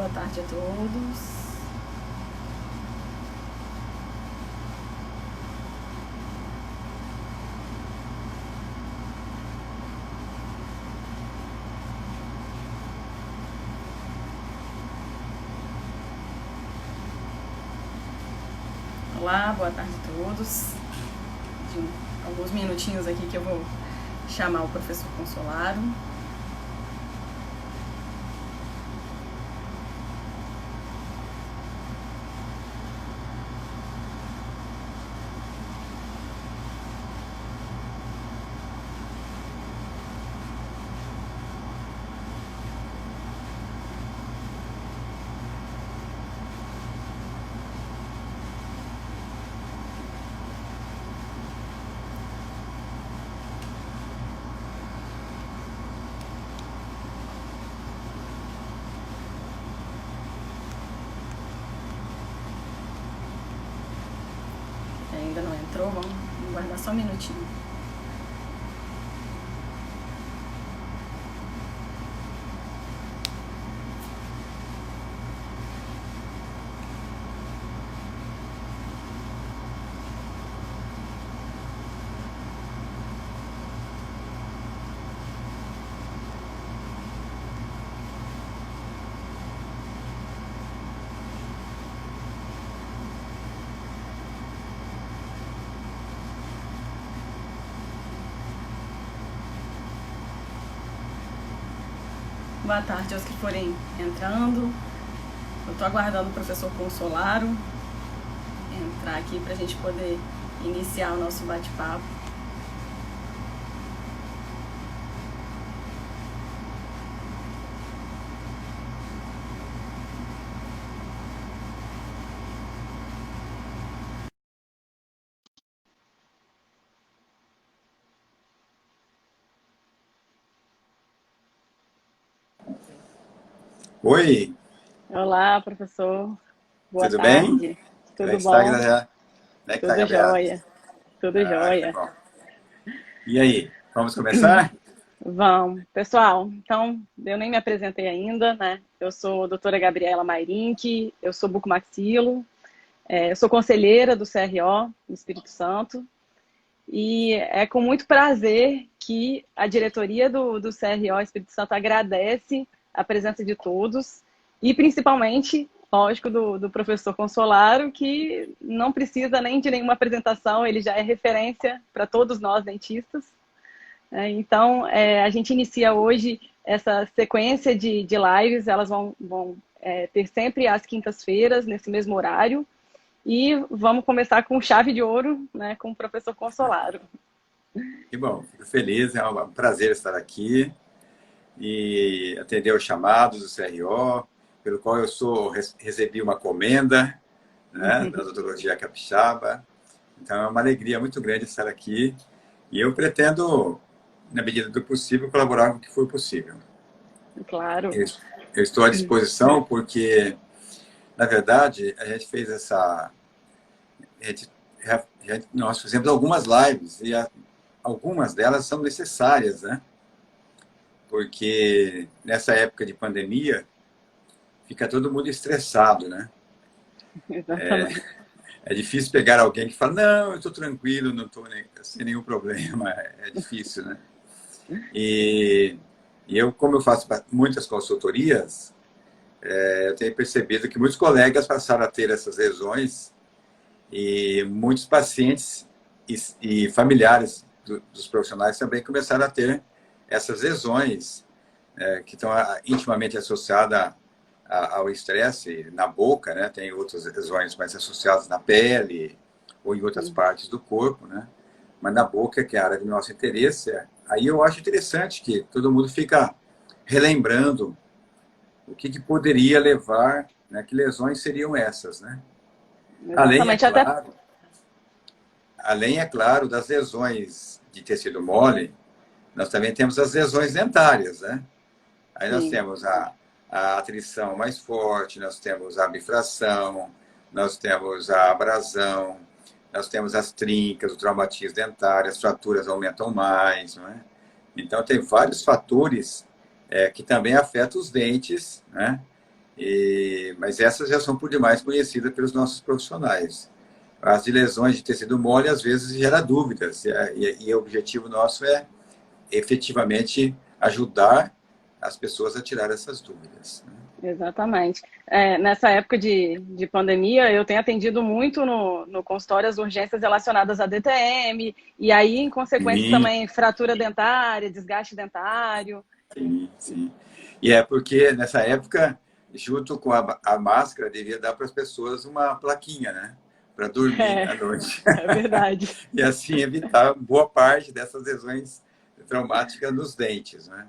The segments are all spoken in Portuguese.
Boa tarde a todos. Olá, boa tarde a todos. De alguns minutinhos aqui que eu vou chamar o professor Consolaro. Ainda não entrou, vamos guardar só um minutinho. Boa tarde aos que forem entrando. Eu estou aguardando o professor Consolaro entrar aqui para a gente poder iniciar o nosso bate-papo. Oi! Olá, professor. Boa Tudo bem? tarde. Como é Tudo que está, bom? Como é que está, Tudo Gabriela? jóia. Tudo Que jóia. bom. E aí, vamos começar? Vamos. Pessoal, então, eu nem me apresentei ainda, né? Eu sou a doutora Gabriela Mairink, eu sou bucomaxilo, eu sou conselheira do CRO no Espírito Santo, e é com muito prazer que a diretoria do CRO Espírito Santo agradece a presença de todos, e principalmente, lógico, do professor Consolaro, que não precisa nem de nenhuma apresentação, ele já é referência para todos nós dentistas. Então, a gente inicia hoje essa sequência de lives, elas vão ter sempre às quintas-feiras, nesse mesmo horário, e vamos começar com chave de ouro, né, com o professor Consolaro. Que bom, fico feliz, é um prazer estar aqui e atender os chamados do CRO, pelo qual recebi uma comenda, né, da odontologia capixaba. Então é uma alegria muito grande estar aqui e eu pretendo, na medida do possível, colaborar com o que for possível. Claro. Eu estou à disposição porque, na verdade, a gente fez nós fizemos algumas lives e algumas delas são necessárias, né? Porque nessa época de pandemia fica todo mundo estressado, né? Exatamente. É difícil pegar alguém que fala, não, eu estou tranquilo, não estou sem nenhum problema. É difícil, né? E eu, como eu faço muitas consultorias, eu tenho percebido que muitos colegas passaram a ter essas lesões e muitos pacientes e familiares dos profissionais também começaram a ter essas lesões que estão intimamente associadas ao estresse na boca, né? Tem outras lesões mais associadas na pele ou em outras partes do corpo, né? Mas na boca, que é a área do nosso interesse, aí eu acho interessante que todo mundo fica relembrando o que poderia levar, né? Que lesões seriam essas, né? Exatamente. Além, é claro, das lesões de tecido mole, nós também temos as lesões dentárias, né? Aí nós temos a atrição mais forte, nós temos a bifração, nós temos a abrasão, nós temos as trincas, o traumatismo dentário, as fraturas aumentam mais, não é? Então, tem vários fatores que também afetam os dentes, né? Mas essas já são por demais conhecidas pelos nossos profissionais. As de lesões de tecido mole, às vezes, gera dúvidas. E o objetivo nosso é, efetivamente, ajudar as pessoas a tirar essas dúvidas. Exatamente. Nessa época de pandemia, eu tenho atendido muito no consultório as urgências relacionadas a DTM, e aí, em consequência, Sim, também fratura dentária, desgaste dentário. sim, sim. E é porque, nessa época, junto com a máscara, devia dar para as pessoas uma plaquinha, né? Para dormir É, à noite. é verdade. E assim evitar boa parte dessas lesões traumáticas nos dentes, né?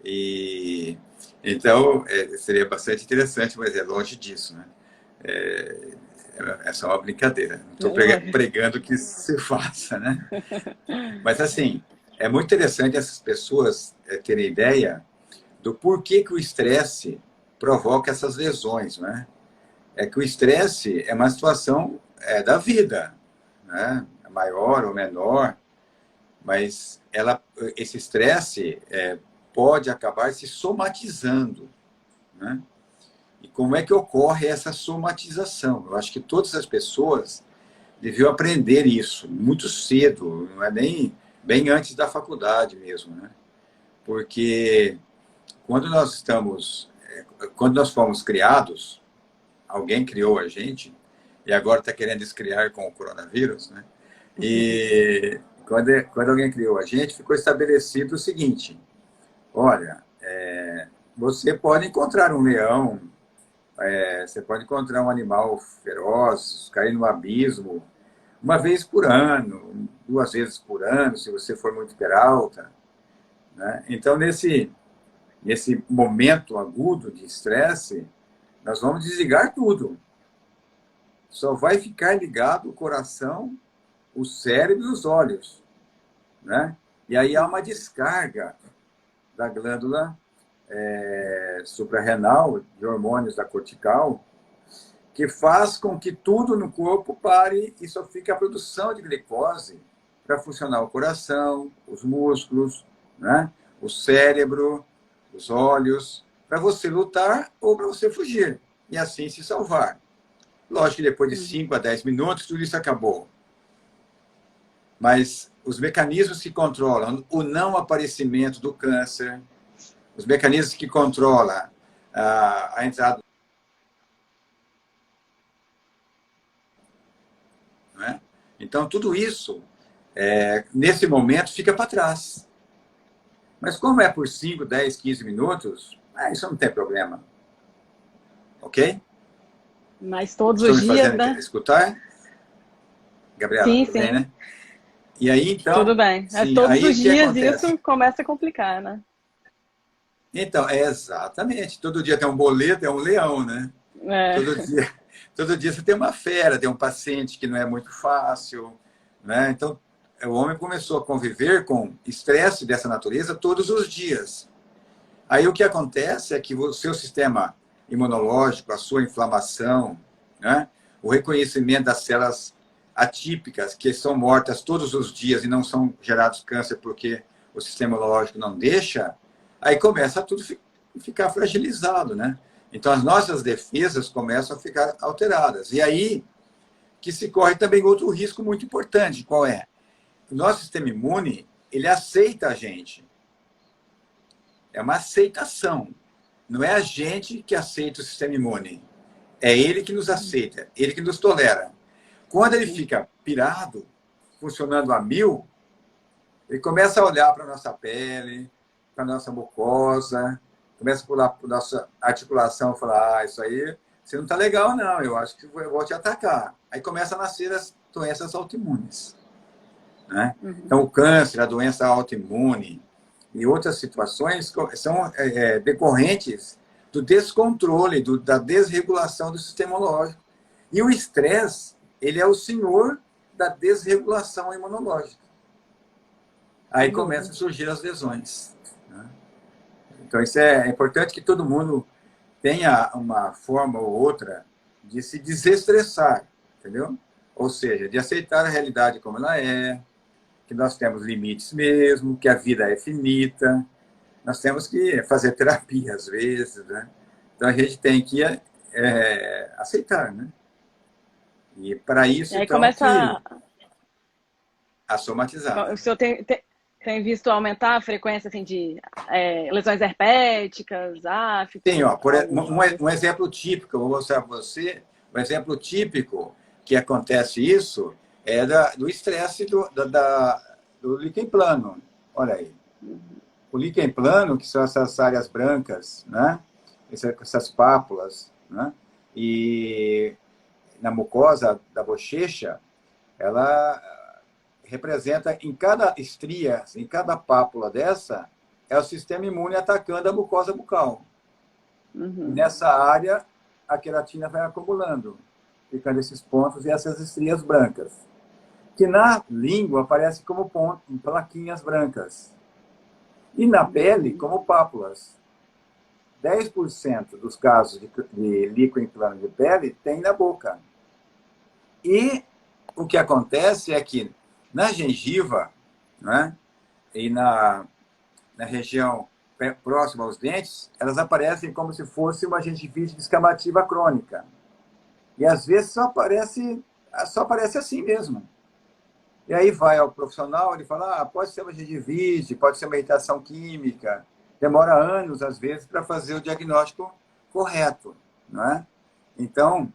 E então seria bastante interessante, mas é longe disso, né? É só uma brincadeira. Não estou pregando que isso se faça, né? Mas assim, é muito interessante essas pessoas terem ideia do porquê que o estresse provoca essas lesões, né? É que o estresse é uma situação da vida, né? Maior ou menor, mas esse estresse pode acabar se somatizando, né? E como é que ocorre essa somatização? Eu acho que todas as pessoas deviam aprender isso muito cedo, não é nem bem antes da faculdade mesmo, né? Porque quando quando nós fomos criados, alguém criou a gente e agora está querendo descriar com o coronavírus, né? E quando alguém criou a gente, ficou estabelecido o seguinte: olha, você pode encontrar um leão, você pode encontrar um animal feroz, cair no abismo, uma vez por ano, duas vezes por ano, se você for muito peralta, né? Então, nesse momento agudo de estresse, nós vamos desligar tudo. Só vai ficar ligado o coração, o cérebro e os olhos, né? E aí há uma descarga da glândula suprarrenal, de hormônios da cortical, que faz com que tudo no corpo pare e só fique a produção de glicose para funcionar o coração, os músculos, né? O cérebro, os olhos, para você lutar ou para você fugir e assim se salvar. Lógico que depois de 5 a 10 minutos tudo isso acabou. Mas os mecanismos que controlam o não aparecimento do câncer, os mecanismos que controlam a entrada, né? Então, tudo isso, nesse momento, fica para trás. Mas como é por 5, 10, 15 minutos, isso não tem problema. Ok? Mas todos Estou os me dias, fazendo né? escutar? Gabriela, Sim, tudo bem, sim, né? E aí, tudo então, bem. sim, Todos aí os o que dias acontece? isso começa a complicar, né? Então, exatamente. Todo dia tem um boleto, é um leão, né? É, Todo dia, todo dia você tem uma fera, tem um paciente que não é muito fácil, né? Então, o homem começou a conviver com estresse dessa natureza todos os dias. Aí o que acontece é que o seu sistema imunológico, a sua inflamação, né? O reconhecimento das células atípicas, que são mortas todos os dias e não são gerados câncer porque o sistema imunológico não deixa, aí começa a tudo ficar fragilizado, né? Então, as nossas defesas começam a ficar alteradas. E aí que se corre também outro risco muito importante, qual é? O nosso sistema imune, ele aceita a gente. É uma aceitação. Não é a gente que aceita o sistema imune. É ele que nos aceita, ele que nos tolera. Quando ele fica pirado, funcionando a mil, ele começa a olhar para a nossa pele, para a nossa mucosa, começa a pular para a nossa articulação e falar: isso aí você não está legal, não, eu acho que eu vou te atacar. Aí começa a nascer as doenças autoimunes, né? uhum. Então, o câncer, a doença autoimune e outras situações são decorrentes do descontrole, da desregulação do sistema imunológico. E o estresse, ele é o senhor da desregulação imunológica. Aí Sem começam dúvida. a surgir as lesões, né? Então, isso é importante que todo mundo tenha uma forma ou outra de se desestressar, entendeu? Ou seja, de aceitar a realidade como ela é, que nós temos limites mesmo, que a vida é finita, nós temos que fazer terapia às vezes, né? Então, a gente tem que aceitar, né? E para isso, E aí então, começa... a somatizar, O né? senhor tem visto aumentar a frequência assim, de lesões herpéticas, Tem, afto, ó, algo um desse? exemplo típico, eu vou mostrar para você, um exemplo típico que acontece isso é do estresse do líquen plano. Olha aí. O líquen plano, que são essas áreas brancas, né? Essas pápulas, né? E na mucosa da bochecha, ela representa em cada estria, em cada pápula dessa, é o sistema imune atacando a mucosa bucal. E Uhum. nessa área, a queratina vai acumulando, ficando esses pontos e essas estrias brancas, que na língua aparecem como plaquinhas brancas. E na pele, como pápulas. 10% dos casos de líquen plano de pele tem na boca. E o que acontece é que na gengiva, né, e na região próxima aos dentes, elas aparecem como se fosse uma gengivite descamativa crônica. E às vezes só aparece assim mesmo. E aí vai ao profissional, ele fala, pode ser uma gengivite, pode ser uma irritação química. Demora anos, às vezes, para fazer o diagnóstico correto, não é? Então,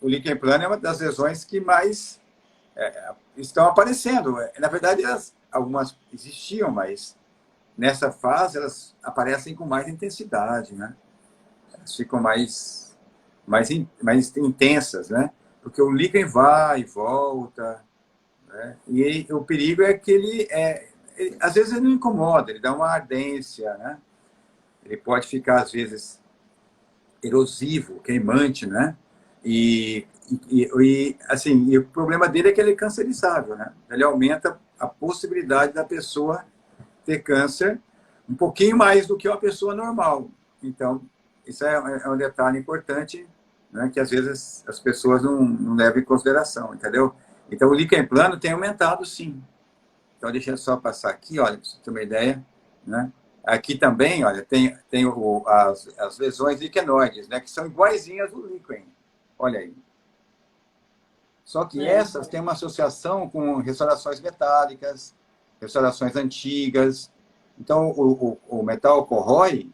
o líquen plano é uma das lesões que mais estão aparecendo. Na verdade, algumas existiam, mas nessa fase elas aparecem com mais intensidade, né? Elas ficam mais intensas, né? Porque o líquen vai e volta, né? E o perigo é que às vezes ele não incomoda, ele dá uma ardência, né? Ele pode ficar, às vezes, erosivo, queimante, né? Assim, e o problema dele é que ele é cancerizável, né? Ele aumenta a possibilidade da pessoa ter câncer um pouquinho mais do que uma pessoa normal. Então, isso é um detalhe importante, né, que às vezes as pessoas não levam em consideração, entendeu? Então, o líquen plano tem aumentado, sim. Então, deixa eu só passar aqui, olha, para você ter uma ideia, né? Aqui também, olha, tem as lesões liquenoides, né, que são iguaizinhas do líquen. Olha aí. Só que essas têm uma associação com restaurações metálicas, restaurações antigas. Então, o metal corrói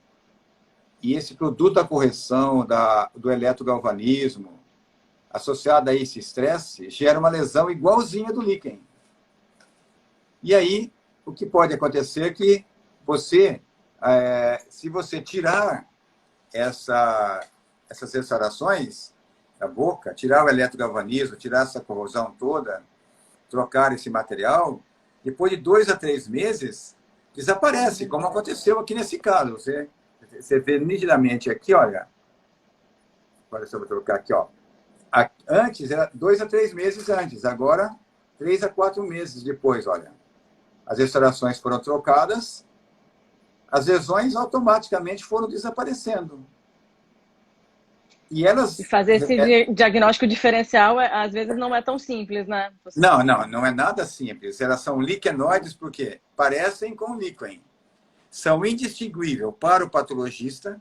e esse produto da correção do eletrogalvanismo, associado a esse estresse, gera uma lesão igualzinha do líquen. E aí, o que pode acontecer é que se você tirar essas restaurações da boca, tirar o eletrogalvanismo, tirar essa corrosão toda, trocar esse material, depois de 2 a 3 meses, desaparece, como aconteceu aqui nesse caso. Você vê nitidamente aqui, olha, agora só vou trocar aqui, ó. Antes era 2 a 3 meses antes, agora 3 a 4 meses depois, olha. As restaurações foram trocadas, as lesões automaticamente foram desaparecendo. E E elas... fazer esse diagnóstico diferencial, às vezes, não é tão simples, né? Não é nada simples. Elas são liquenoides porque parecem com líquen. São indistinguíveis para o patologista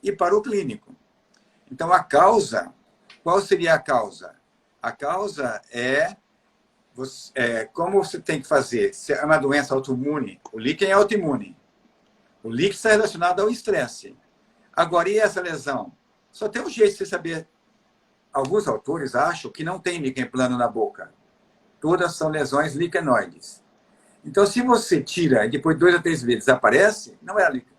e para o clínico. Então, a causa, qual seria a causa? A causa como você tem que fazer. Se é uma doença autoimune, o líquen é autoimune. O líquen está relacionado ao estresse. Agora, e essa lesão? Só tem um jeito de você saber. Alguns autores acham que não tem líquen plano na boca. Todas são lesões liquenoides. Então, se você tira e depois de 2 a 3 vezes desaparece, não era líquen.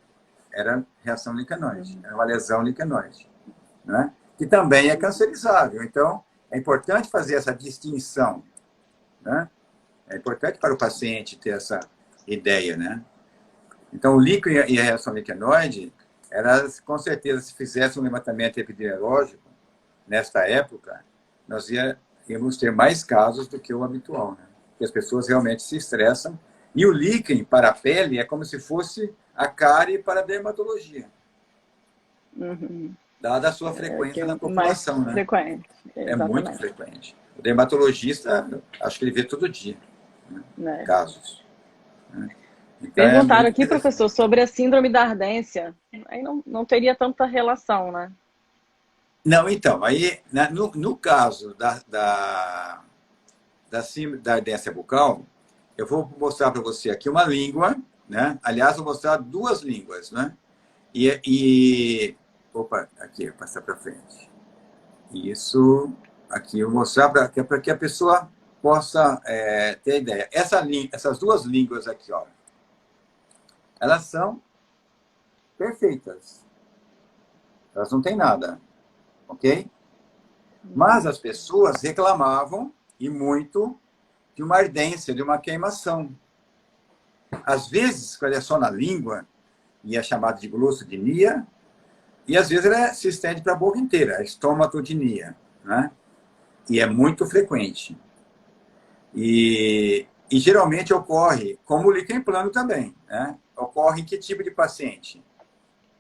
Era reação liquenoide. Era uma lesão liquenoide. Né? Que também é cancerizável. Então, é importante fazer essa distinção. Né? É importante para o paciente ter essa ideia. Né? Então, o líquen e a reação liquenoide, elas, com certeza, se fizesse um levantamento epidemiológico, nesta época, nós íamos ter mais casos do que o habitual. Né? Porque as pessoas realmente se estressam. E o líquen para a pele é como se fosse a cárie para a dermatologia. Uhum. Dada a sua frequência na Mais população. Né? frequente. É muito Exatamente. frequente. O dermatologista, acho que ele vê todo dia, né? Né? Casos. Né? Então é Perguntaram muito aqui, interessante. professor, sobre a síndrome da ardência. Aí não teria tanta relação, né? Não, então, aí, no caso da ardência bucal, eu vou mostrar para você aqui uma língua, né? Aliás, vou mostrar duas línguas, né? Opa, aqui, passar para frente. Isso, aqui, eu vou mostrar para que a pessoa possa ter ideia. Essas duas línguas aqui, ó, elas são perfeitas. Elas não têm nada, ok? Mas as pessoas reclamavam, e muito, de uma ardência, de uma queimação. Às vezes, quando é só na língua, e é chamado de glossodinia, e às vezes ela se estende para a boca inteira, a estomatodinia, né? E é muito frequente. E geralmente ocorre, como o líquen plano também, né? Ocorre em que tipo de paciente?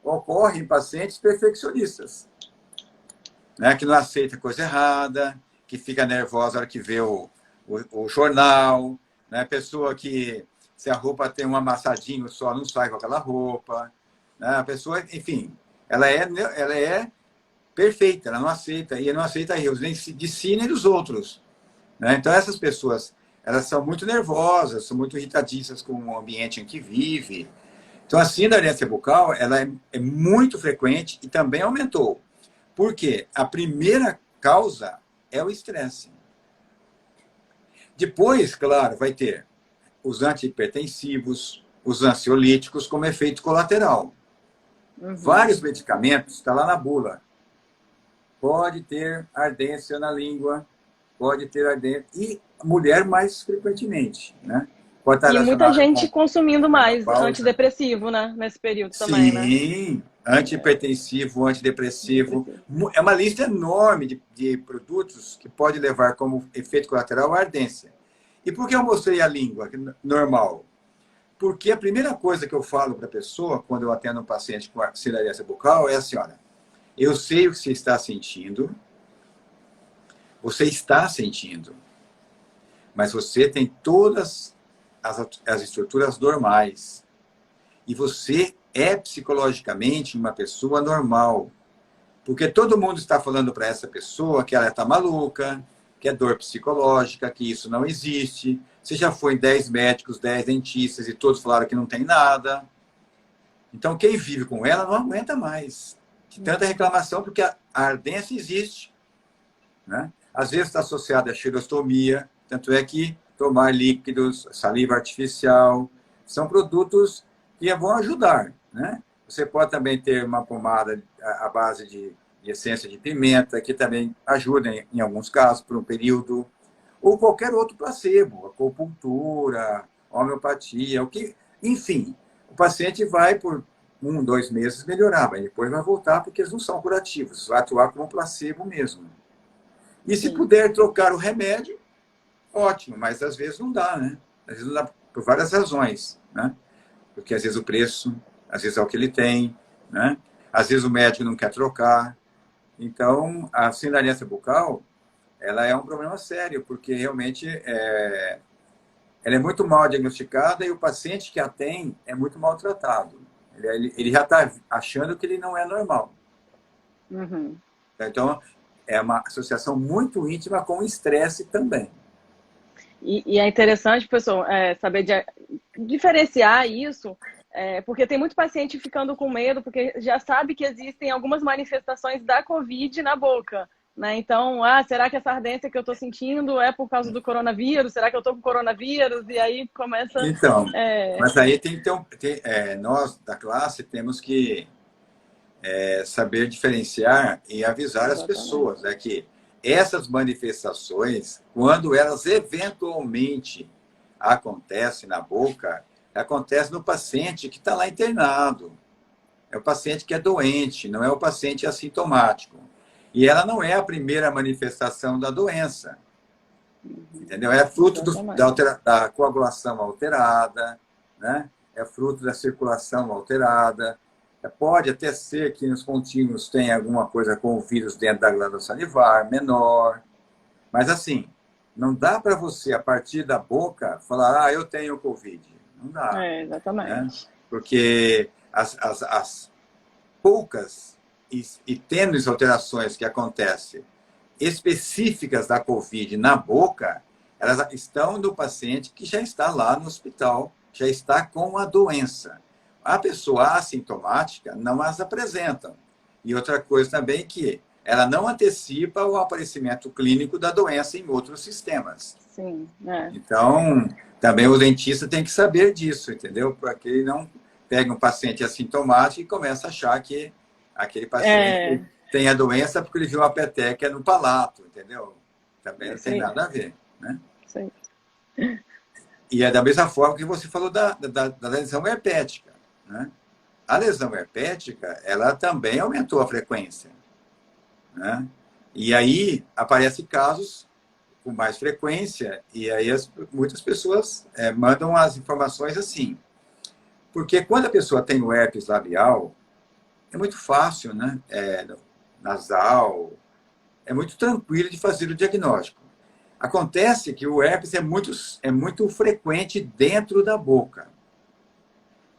Ocorre em pacientes perfeccionistas, né? Que não aceita coisa errada, que fica nervosa na hora que vê o jornal, né? Pessoa que, se a roupa tem um amassadinho só, não sai com aquela roupa, né? A pessoa, enfim, ela é perfeita, ela não aceita, e não aceita erros, nem de si nem dos outros, né? Então, essas pessoas, elas são muito nervosas, são muito irritadiças com o ambiente em que vive. Então, a síndrome bucal, ela é muito frequente e também aumentou. Por quê? A primeira causa é o estresse. Depois, claro, vai ter os antihipertensivos, os ansiolíticos como efeito colateral. Uhum. Vários medicamentos, está lá na bula. Pode ter ardência na língua, pode ter ardência. E mulher mais frequentemente, né? Pode estar E muita relacionada gente com consumindo mais menopausa. antidepressivo, né? Nesse período também, né? Sim, antihipertensivo, antidepressivo. Depressivo. É uma lista enorme de produtos que pode levar como efeito colateral a ardência. E por que eu mostrei a língua normal? Porque a primeira coisa que eu falo para a pessoa, quando eu atendo um paciente com síndrome bucal, é assim, olha, eu sei o que você está sentindo, mas você tem todas as estruturas normais. E você é psicologicamente uma pessoa normal. Porque todo mundo está falando para essa pessoa que ela está maluca, que é dor psicológica, que isso não existe. Você já foi em 10 médicos, 10 dentistas e todos falaram que não tem nada. Então, quem vive com ela não aguenta mais. De tanta reclamação, porque a ardência existe, né? Às vezes está associada à xerostomia, tanto é que tomar líquidos, saliva artificial, são produtos que vão ajudar, né? Você pode também ter uma pomada à base de essência de pimenta, que também ajuda em alguns casos por um período, ou qualquer outro placebo, acupuntura, homeopatia, o que, enfim, o paciente vai por 1, 2 meses melhorar, mas depois vai voltar porque eles não são curativos, vai atuar como um placebo mesmo. E se Sim. puder trocar o remédio, ótimo, mas às vezes não dá, né? Às vezes não dá por várias razões, né? Porque às vezes o preço, às vezes é o que ele tem, né? Às vezes o médico não quer trocar. Então, a síndrome bucal, ela é um problema sério, porque realmente ela é muito mal diagnosticada e o paciente que a tem é muito maltratado. Ele já está achando que ele não é normal. Uhum. Então, é uma associação muito íntima com o estresse também. E é interessante, pessoal, saber diferenciar isso, porque tem muito paciente ficando com medo, porque já sabe que existem algumas manifestações da Covid na boca, né? Então, será que essa ardência que eu estou sentindo é por causa do coronavírus? Será que eu estou com coronavírus? E aí começa... Então, É, mas aí tem que nós da classe temos que saber diferenciar e avisar as exatamente. pessoas, né, que essas manifestações, quando elas eventualmente acontecem na boca, acontece no paciente que está lá internado. É o paciente que é doente, não é o paciente assintomático. E ela não é a primeira manifestação da doença, Uhum. entendeu? É fruto Exatamente. da coagulação alterada, né? É fruto da circulação alterada. Pode até ser que nos pontinhos tenha alguma coisa com o vírus dentro da glândula salivar, menor. Mas assim, não dá para você, a partir da boca, falar, eu tenho Covid. Não dá. Né? Exatamente. Porque as poucas e tênues alterações que acontecem específicas da COVID na boca, elas estão no paciente que já está lá no hospital, já está com a doença. A pessoa assintomática não as apresenta. E outra coisa também que ela não antecipa o aparecimento clínico da doença em outros sistemas. Sim, Então, também o dentista tem que saber disso, entendeu? Para que ele não pegue um paciente assintomático e comece a achar que aquele paciente tem a doença porque ele viu a peteca no palato, entendeu? Também não tem nada a ver, né? Sim. E é da mesma forma que você falou da lesão herpética, né? A lesão herpética, ela também aumentou a frequência, né? E aí aparecem casos com mais frequência e aí muitas pessoas mandam as informações assim. Porque quando a pessoa tem o herpes labial, é muito fácil, né? Nasal, é muito tranquilo de fazer o diagnóstico. Acontece que o herpes é muito frequente dentro da boca.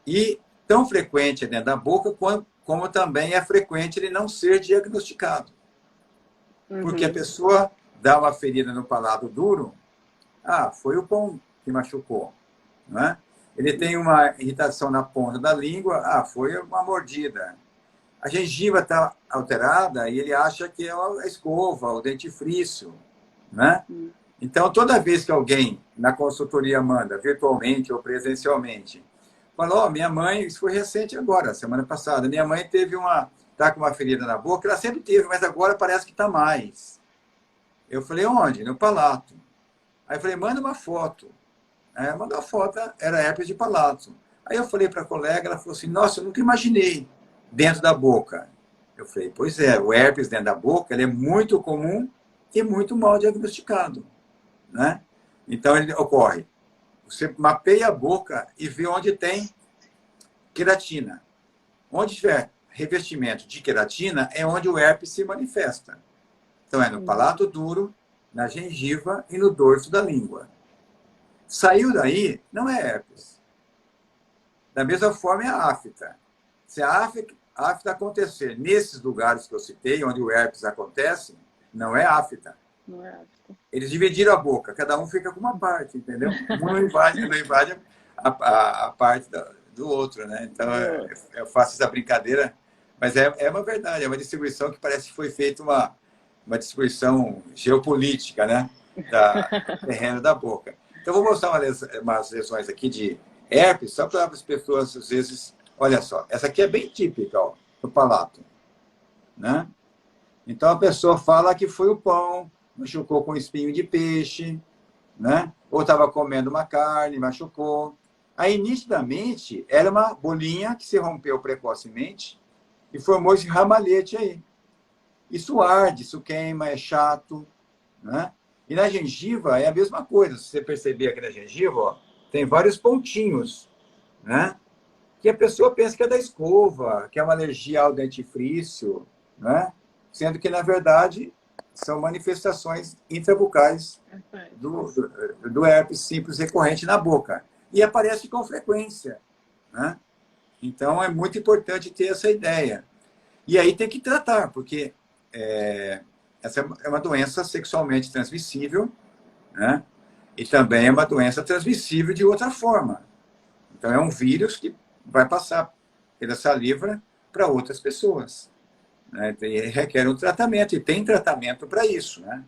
E tão frequente dentro da boca como também é frequente ele não ser diagnosticado. Porque a pessoa dá uma ferida no palato duro, foi o pão que machucou, né? Ele tem uma irritação na ponta da língua, foi uma mordida. A gengiva está alterada e ele acha que é a escova, o dentifrício, né? Então, toda vez que alguém na consultoria manda, virtualmente ou presencialmente, fala, minha mãe, isso foi recente agora, semana passada, minha mãe está com uma ferida na boca, ela sempre teve, mas agora parece que está mais. Eu falei, onde? No palato. Aí eu falei, manda uma foto. Aí mandou uma foto, era herpes de palato. Aí eu falei para a colega, ela falou assim, nossa, eu nunca imaginei dentro da boca. Eu falei, pois é, o herpes dentro da boca ele é muito comum e muito mal diagnosticado, né? Então, ele ocorre. Você mapeia a boca e vê onde tem queratina. Onde tiver revestimento de queratina é onde o herpes se manifesta. Então, é no palato duro, na gengiva e no dorso da língua. Saiu daí, não é herpes. Da mesma forma é a afta. Se a afta acontecer nesses lugares que eu citei, onde o herpes acontece, não é afta. Não é afta. Eles dividiram a boca, cada um fica com uma parte, entendeu? Um não invade a parte do outro, né? Então, eu faço essa brincadeira, mas é uma verdade, é uma distribuição que parece que foi feita uma distribuição geopolítica, né? Do terreno da boca. Então, vou mostrar umas lesões aqui de herpes, só para as pessoas, às vezes... Olha só, essa aqui é bem típica, ó, do palato, né? Então, a pessoa fala que foi o pão, machucou com espinho de peixe, né? Ou estava comendo uma carne, machucou. Aí, nitidamente, era uma bolinha que se rompeu precocemente e formou esse ramalhete aí. Isso arde, isso queima, é chato, né? E na gengiva é a mesma coisa. Se você perceber aqui na gengiva, ó, tem vários pontinhos, né? Que a pessoa pensa que é da escova, que é uma alergia ao dentifrício, né? Sendo que, na verdade, são manifestações intrabucais do herpes simples recorrente na boca. E aparece com frequência, né? Então, é muito importante ter essa ideia. E aí tem que tratar, porque essa é uma doença sexualmente transmissível, né? E também é uma doença transmissível de outra forma. Então, é um vírus que vai passar pela saliva para outras pessoas, né? E requer um tratamento, e tem tratamento para isso, né?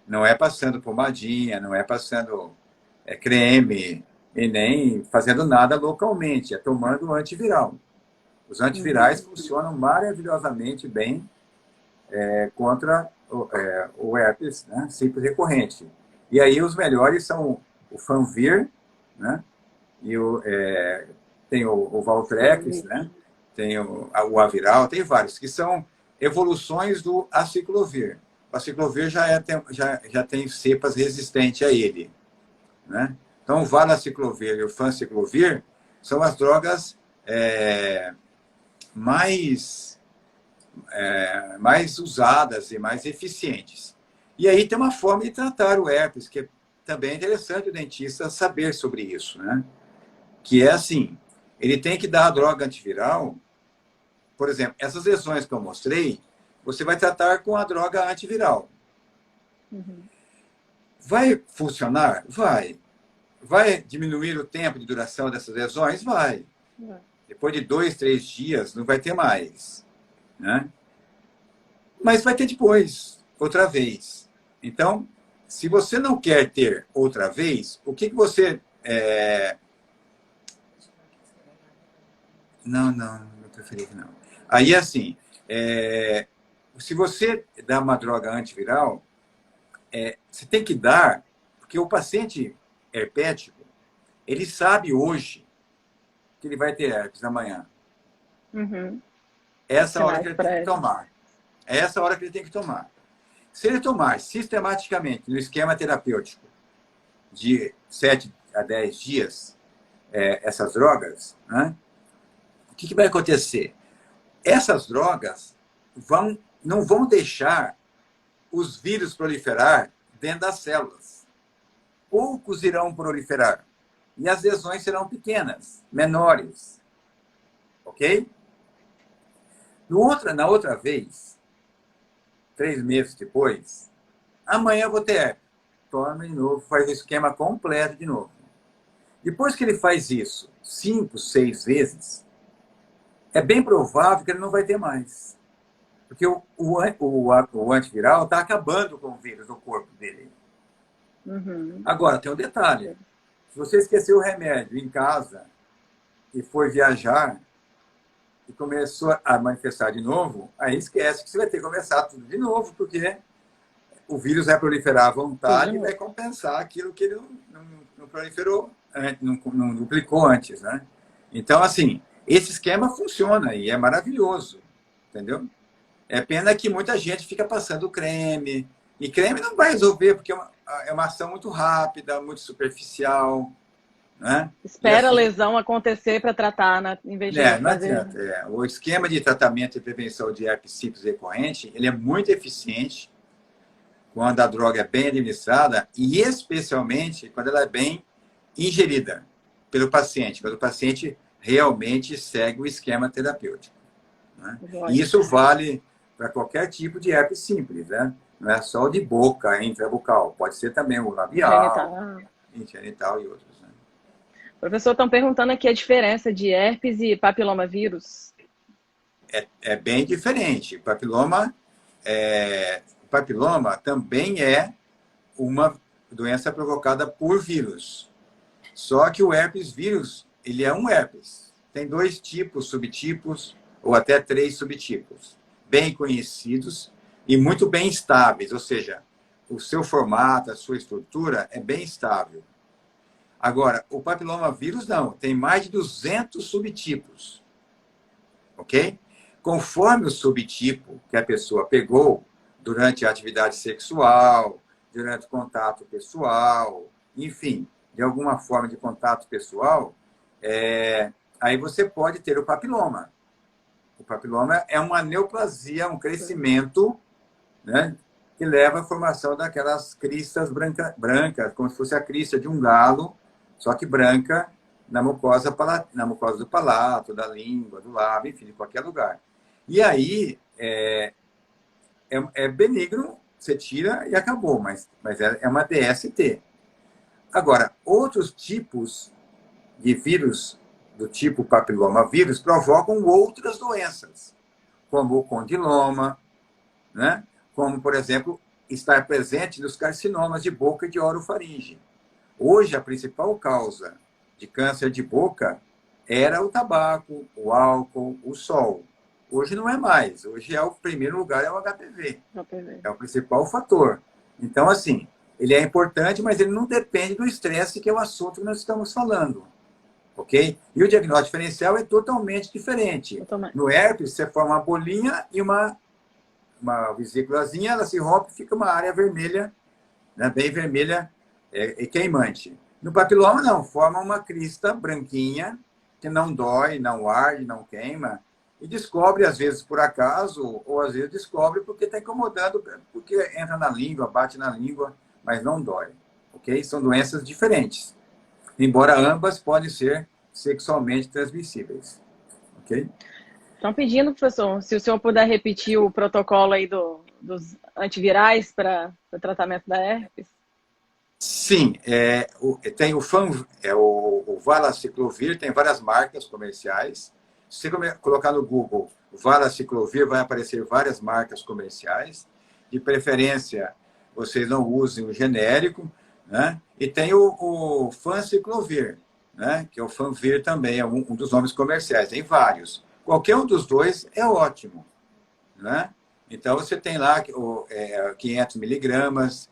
Não é passando pomadinha, não é passando creme, e nem fazendo nada localmente, é tomando antiviral. Os antivirais funcionam maravilhosamente bem contra o herpes, né? Simples recorrente. E aí os melhores são o Fanvir, né? E tem o Valtrex, né? Tem o Aviral, tem vários, que são evoluções do aciclovir. O aciclovir já tem cepas resistentes a ele, né? Então, o Valaciclovir e o Fanciclovir são as drogas mais usadas e mais eficientes. E aí tem uma forma de tratar o herpes, que também é interessante o dentista saber sobre isso, né? que é assim, ele tem que dar a droga antiviral. Por exemplo, essas lesões que eu mostrei, você vai tratar com a droga antiviral. Uhum. Vai funcionar? Vai. Vai diminuir o tempo de duração dessas lesões? Vai. Depois de 2, 3 dias, não vai ter mais, né? Mas vai ter depois, outra vez. Então, se você não quer ter outra vez, o que você... Não preferi que não. Aí, assim, se você dá uma droga antiviral, você tem que dar, porque o paciente herpético, ele sabe hoje que ele vai ter herpes amanhã. Uhum. Essa é a hora que Sinais ele tem que tomar. É essa hora que ele tem que tomar. Se ele tomar sistematicamente no esquema terapêutico de 7 a 10 dias essas drogas, né, o que vai acontecer? Essas drogas não vão deixar os vírus proliferar dentro das células. Poucos irão proliferar. E as lesões serão pequenas, menores. Ok? Na outra vez, 3 meses depois, amanhã eu vou ter herpes. Toma de novo, faz o esquema completo de novo. Depois que ele faz isso 5, 6 vezes, é bem provável que ele não vai ter mais. Porque o antiviral está acabando com o vírus no corpo dele. Uhum. Agora, tem um detalhe. Se você esqueceu o remédio em casa e foi viajar e começou a manifestar de novo, aí esquece que você vai ter que começar tudo de novo, porque o vírus vai proliferar à vontade e vai compensar aquilo que ele não proliferou, não duplicou antes, né? Então, assim, esse esquema funciona e é maravilhoso, entendeu? É pena que muita gente fica passando creme, e creme não vai resolver, porque é uma ação muito rápida, muito superficial, né? Espera a assim, lesão acontecer para tratar, né? Em vez de não fazer... adianta. O esquema de tratamento e prevenção de herpes simples recorrente, ele é muito eficiente quando a droga é bem administrada e especialmente quando ela é bem ingerida pelo paciente, quando o paciente realmente segue o esquema terapêutico, né? E isso vale para qualquer tipo de herpes simples, né? Não é só o de boca, intrabucal, pode ser também o labial, genital e outros. Né? Professor, estão perguntando aqui a diferença de herpes e papilomavírus. É bem diferente. Papiloma também é uma doença provocada por vírus. Só que o herpes vírus, ele é um herpes. Tem 2 tipos, subtipos, ou até 3 subtipos, bem conhecidos e muito bem estáveis, ou seja, o seu formato, a sua estrutura é bem estável. Agora, o papilomavírus não, tem mais de 200 subtipos, ok? Conforme o subtipo que a pessoa pegou durante a atividade sexual, durante o contato pessoal, enfim, de alguma forma de contato pessoal, aí você pode ter o papiloma. O papiloma é uma neoplasia, um crescimento, né, que leva à formação daquelas cristas brancas, como se fosse a crista de um galo, só que branca na mucosa do palato, da língua, do lábio, enfim, de qualquer lugar. E aí é benigno, você tira e acabou, mas é uma DST. Agora, outros tipos de vírus do tipo papilomavírus provocam outras doenças, como o condiloma, né? Como, por exemplo, estar presente nos carcinomas de boca e de orofaringe. Hoje, a principal causa de câncer de boca era o tabaco, o álcool, o sol. Hoje não é mais. Hoje o primeiro lugar é o HPV. É o principal fator. Então, assim, ele é importante, mas ele não depende do estresse, que é o assunto que nós estamos falando. Ok? E o diagnóstico diferencial é totalmente diferente. No herpes, você forma uma bolinha e uma vesículazinha, ela se rompe e fica uma área vermelha, né, bem vermelha e queimante. No papiloma, não. Forma uma crista branquinha, que não dói, não arde, não queima. E descobre, às vezes, por acaso, ou às vezes descobre porque está incomodando, porque entra na língua, bate na língua, mas não dói. Ok? São doenças diferentes. Embora ambas podem ser sexualmente transmissíveis. Ok? Estão pedindo, professor, se o senhor puder repetir o protocolo aí dos antivirais para o tratamento da herpes. Sim, tem o Valaciclovir, tem várias marcas comerciais. Se você colocar no Google Valaciclovir, vai aparecer várias marcas comerciais. De preferência, vocês não usem o genérico, né? E tem o Fanciclovir, né? Que é o Fanvir também, é um dos nomes comerciais. Tem vários. Qualquer um dos dois é ótimo, né? Então, você tem lá 500 miligramas,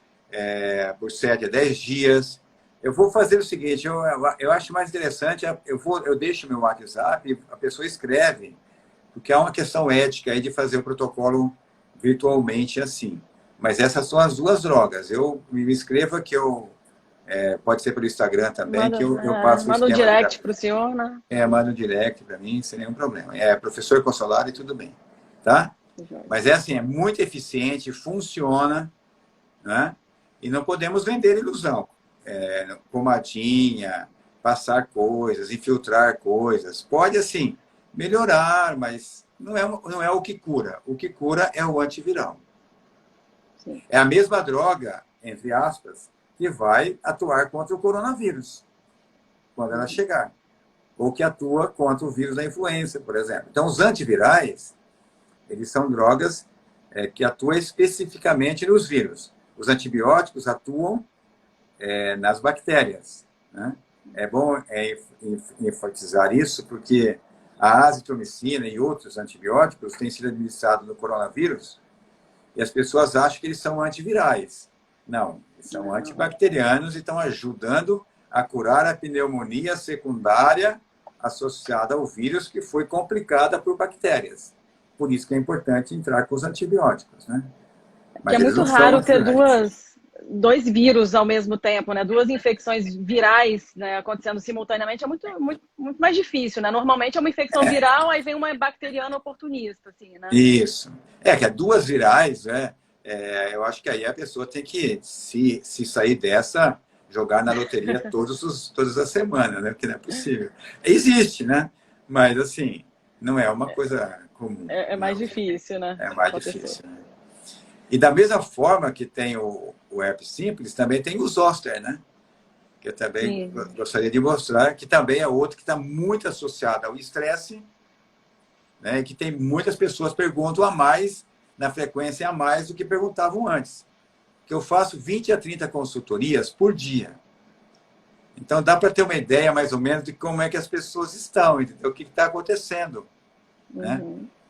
por 7 a 10 dias. Eu vou fazer o seguinte, eu acho mais interessante, eu deixo meu WhatsApp, a pessoa escreve, porque há uma questão ética aí de fazer o protocolo virtualmente assim. Mas essas são as duas drogas. Eu me inscreva que pode ser pelo Instagram também, que eu passo o Manda um esquema direct para o senhor, né? manda um direct para mim, sem nenhum problema. Professor Consolado e tudo bem, tá? Mas assim, é muito eficiente, funciona, né? E não podemos vender ilusão. Pomadinha, passar coisas, infiltrar coisas. Pode, assim, melhorar, mas não é o que cura. O que cura é o antiviral. Sim. É a mesma droga, entre aspas, que vai atuar contra o coronavírus, quando ela chegar. Ou que atua contra o vírus da influenza, por exemplo. Então, os antivirais, eles são drogas que atuam especificamente nos vírus. Os antibióticos atuam nas bactérias, né? É bom enfatizar isso, porque a azitromicina e outros antibióticos têm sido administrados no coronavírus e as pessoas acham que eles são antivirais. Não, eles são antibacterianos e estão ajudando a curar a pneumonia secundária associada ao vírus que foi complicada por bactérias. Por isso que é importante entrar com os antibióticos, né? Mas é muito raro ter dois vírus ao mesmo tempo, né? Duas infecções virais, né, acontecendo simultaneamente é muito mais difícil, né? Normalmente é uma infecção viral, aí vem uma bacteriana oportunista, assim, né? Isso. Que é duas virais, eu acho que aí a pessoa tem que, se sair dessa, jogar na loteria todas as semanas, né? Porque não é possível. Existe, né? Mas, assim, não é uma coisa comum. É mais difícil, né? É mais difícil, né? E da mesma forma que tem o herpes simples, também tem o zoster, né? Que eu também gostaria de mostrar, que também é outro que está muito associado ao estresse, né? E que tem muitas pessoas perguntam a mais, na frequência a mais do que perguntavam antes. Que eu faço 20 a 30 consultorias por dia. Então dá para ter uma ideia mais ou menos de como é que as pessoas estão, entendeu? O que está acontecendo, né?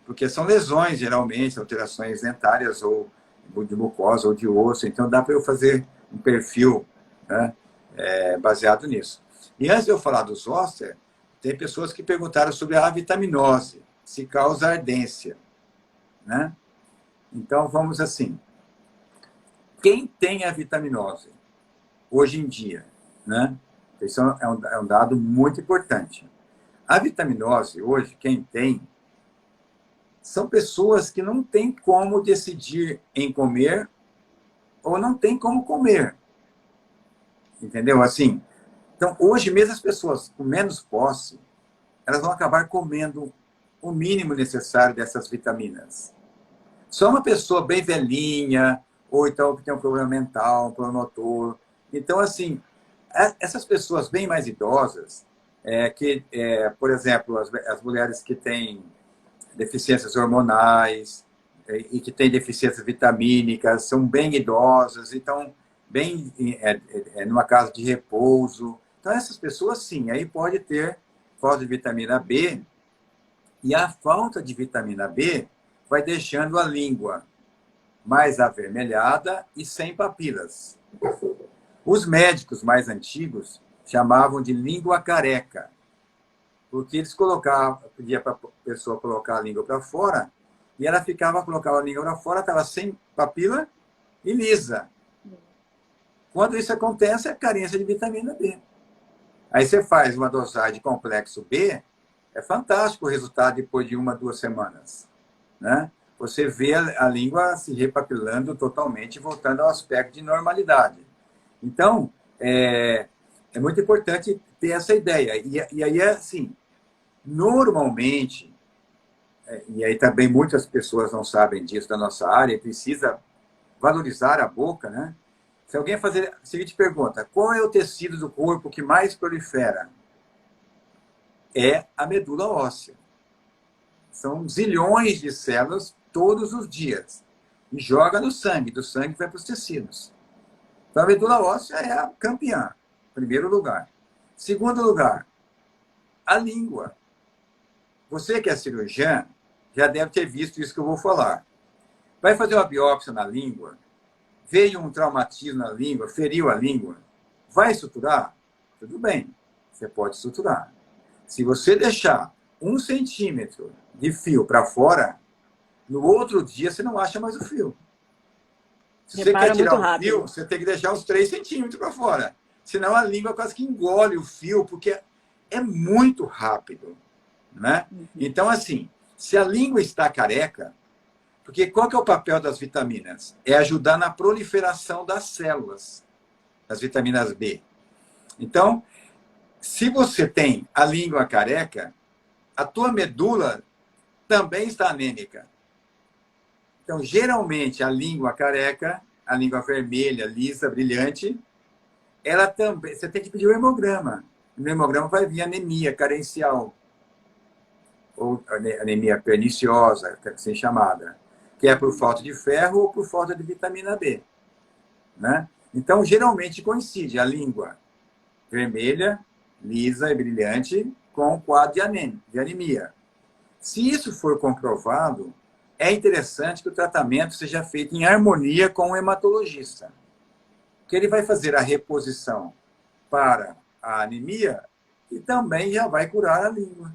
Porque são lesões, geralmente, alterações dentárias ou de mucosa ou de osso. Então, dá para eu fazer um perfil, né, baseado nisso. E antes de eu falar do zoster, tem pessoas que perguntaram sobre a avitaminose, se causa ardência, né? Então, vamos assim. Quem tem a vitaminose hoje em dia, né? Isso é um dado muito importante. A vitaminose, hoje, quem tem, são pessoas que não têm como decidir em comer ou não têm como comer. Entendeu? Assim, então, hoje mesmo as pessoas com menos posse, elas vão acabar comendo o mínimo necessário dessas vitaminas. Só uma pessoa bem velhinha, ou então que tem um problema mental, um problema motor. Então, assim, essas pessoas bem mais idosas, por exemplo, as mulheres que têm deficiências hormonais e que têm deficiências vitamínicas, são bem idosas, então, bem numa casa de repouso. Então, essas pessoas, sim, aí pode ter falta de vitamina B, e a falta de vitamina B vai deixando a língua mais avermelhada e sem papilas. Os médicos mais antigos chamavam de língua careca, porque eles pedia para a pessoa colocar a língua para fora, e ela colocava a língua para fora, estava sem papila e lisa. Quando isso acontece, é carência de vitamina B. Aí você faz uma dosagem de complexo B, é fantástico o resultado depois de 1 a 2 semanas, né? Você vê a língua se repapilando totalmente, voltando ao aspecto de normalidade. Então, é muito importante ter essa ideia. E aí, assim, normalmente, e aí também muitas pessoas não sabem disso da nossa área, precisa valorizar a boca, né? Se alguém fazer a seguinte pergunta, qual é o tecido do corpo que mais prolifera? É a medula óssea. São zilhões de células todos os dias. E joga no sangue, do sangue vai para os tecidos. Então a medula óssea é a campeã, primeiro lugar. Segundo lugar, a língua. Você que é cirurgião, já deve ter visto isso que eu vou falar. Vai fazer uma biópsia na língua, veio um traumatismo na língua, feriu a língua, vai suturar? Tudo bem, você pode suturar. Se você deixar 1 centímetro de fio para fora, no outro dia você não acha mais o fio. Se você quer tirar o fio, você tem que deixar uns 3 centímetros para fora. Senão a língua quase que engole o fio, porque é muito rápido. Né? Então, assim, se a língua está careca, porque qual que é o papel das vitaminas? É ajudar na proliferação das células, das vitaminas B. Então, se você tem a língua careca, a tua medula também está anêmica. Então, geralmente, a língua careca, a língua vermelha, lisa, brilhante, ela também... Você tem que pedir o hemograma. No hemograma vai vir anemia carencial, ou anemia perniciosa, assim chamada, que é por falta de ferro ou por falta de vitamina B. Né? Então, geralmente coincide a língua vermelha, lisa e brilhante com o quadro de anemia. Se isso for comprovado, é interessante que o tratamento seja feito em harmonia com o hematologista, que ele vai fazer a reposição para a anemia e também já vai curar a língua.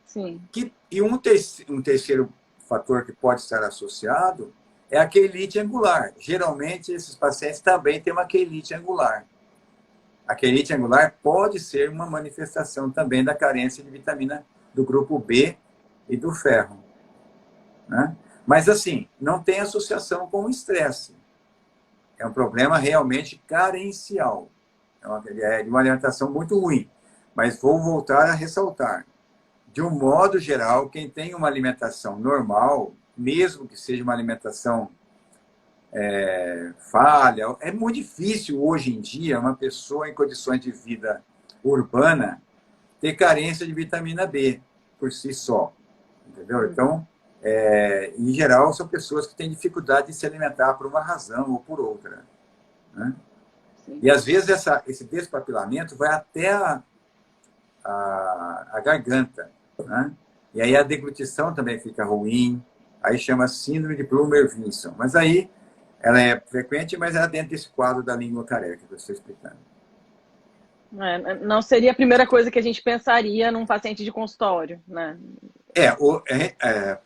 Sim. E um terceiro fator que pode estar associado é a quelite angular. Geralmente, esses pacientes também têm uma quelite angular. A quelite angular pode ser uma manifestação também da carência de vitamina do grupo B e do ferro. Né? Mas, assim, não tem associação com o estresse. É um problema realmente carencial. É de uma alimentação muito ruim. Mas vou voltar a ressaltar. De um modo geral, quem tem uma alimentação normal, mesmo que seja uma alimentação falha, é muito difícil hoje em dia uma pessoa em condições de vida urbana ter carência de vitamina B por si só. Entendeu? Então, em geral, são pessoas que têm dificuldade de se alimentar por uma razão ou por outra. Né? E, às vezes, esse despapilamento vai até a garganta. Né? E aí a deglutição também fica ruim, aí chama síndrome de Plummer-Vinson. Mas aí ela é frequente, mas ela é dentro desse quadro da língua careca que eu estou explicando. Não seria a primeira coisa que a gente pensaria num paciente de consultório, né?